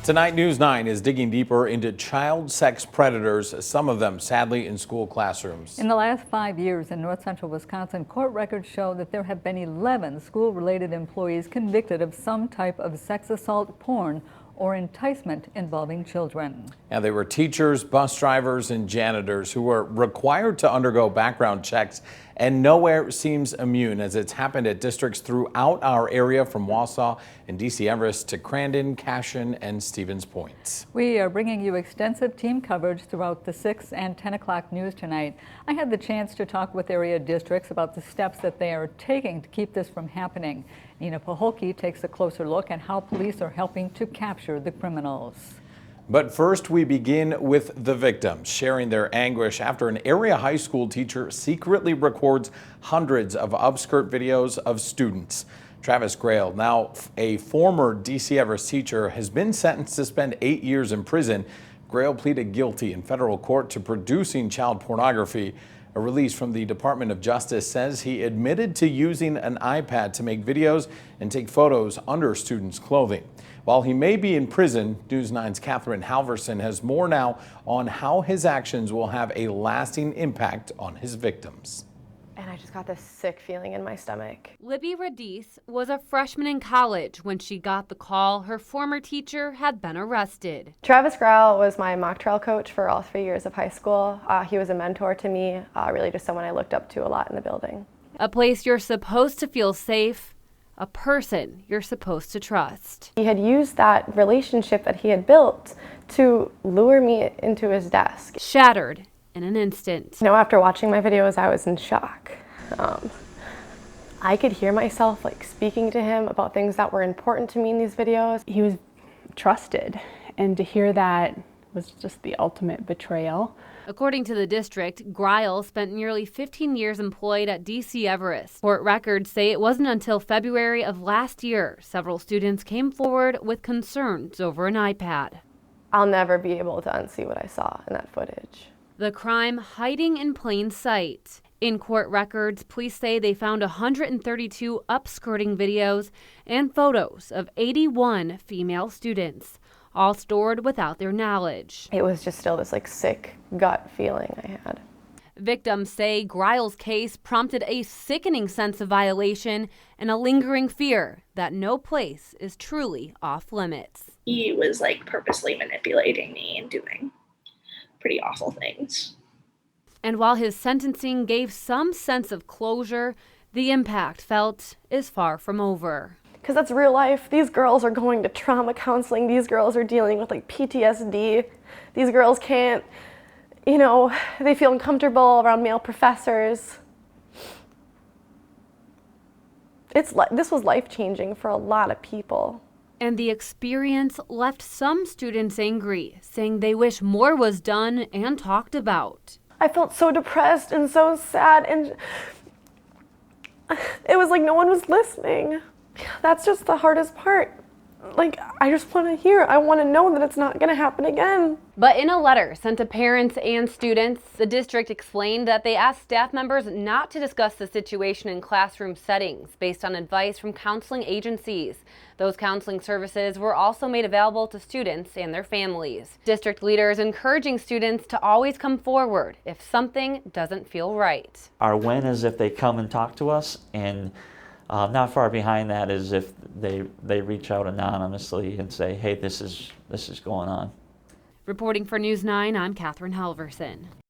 Tonight, News 9 is digging deeper into child sex predators, some of them sadly in school classrooms. In the last 5 years in north central Wisconsin, court records show that there have been 11 school-related employees convicted of some type of sex assault, porn, or enticement involving children. And they were teachers, bus drivers, and janitors who were required to undergo background checks, and nowhere seems immune, as it's happened at districts throughout our area from Wausau and D.C. Everest to Crandon, Cashion, and Stevens Point. We are bringing you extensive team coverage throughout the 6 and 10 o'clock news tonight. I had the chance to talk with area districts about the steps that they are taking to keep this from happening. Nina Paholke takes a closer look at how police are helping to capture the criminals. But first, we begin with the victims sharing their anguish after an area high school teacher secretly records hundreds of upskirt videos of students. Travis Grail, now a former D.C. Everest teacher, has been sentenced to spend 8 years in prison. Grail pleaded guilty in federal court to producing child pornography. A release from the Department of Justice says he admitted to using an iPad to make videos and take photos under students' clothing. While he may be in prison, News 9's Catherine Halverson has more now on how his actions will have a lasting impact on his victims. And I just got this sick feeling in my stomach. Libby Radice was a freshman in college when she got the call her former teacher had been arrested. Travis Grau was my mock trial coach for all 3 years of high school. He was a mentor to me, really just someone I looked up to a lot in the building. A place you're supposed to feel safe, a person you're supposed to trust. He had used that relationship that he had built to lure me into his desk. Shattered in an instant. You know, after watching my videos, I was in shock. I could hear myself speaking to him about things that were important to me in these videos. He was trusted, and to hear that was just the ultimate betrayal. According to the district, Greil spent nearly 15 years employed at D.C. Everest. Court records say it wasn't until February of last year several students came forward with concerns over an iPad. I'll never be able to unsee what I saw in that footage. The crime hiding in plain sight. In court records, police say they found 132 upskirting videos and photos of 81 female students, all stored without their knowledge. It was just still this sick gut feeling I had. Victims say Greil's case prompted a sickening sense of violation and a lingering fear that no place is truly off limits. He was purposely manipulating me and doing pretty awful things. And while his sentencing gave some sense of closure, the impact felt is far from over. Because that's real life. These girls are going to trauma counseling. These girls are dealing with PTSD. These girls can't, they feel uncomfortable around male professors. This was life-changing for a lot of people. And the experience left some students angry, saying they wish more was done and talked about. I felt so depressed and so sad, and it was like no one was listening. That's just the hardest part. I just want to hear. I want to know that it's not going to happen again. But in a letter sent to parents and students, the district explained that they asked staff members not to discuss the situation in classroom settings based on advice from counseling agencies. Those counseling services were also made available to students and their families. District leaders encouraging students to always come forward if something doesn't feel right. Our win is if they come and talk to us, and not far behind that is if they reach out anonymously and say, hey, this is going on. Reporting for News 9, I'm Catherine Halverson.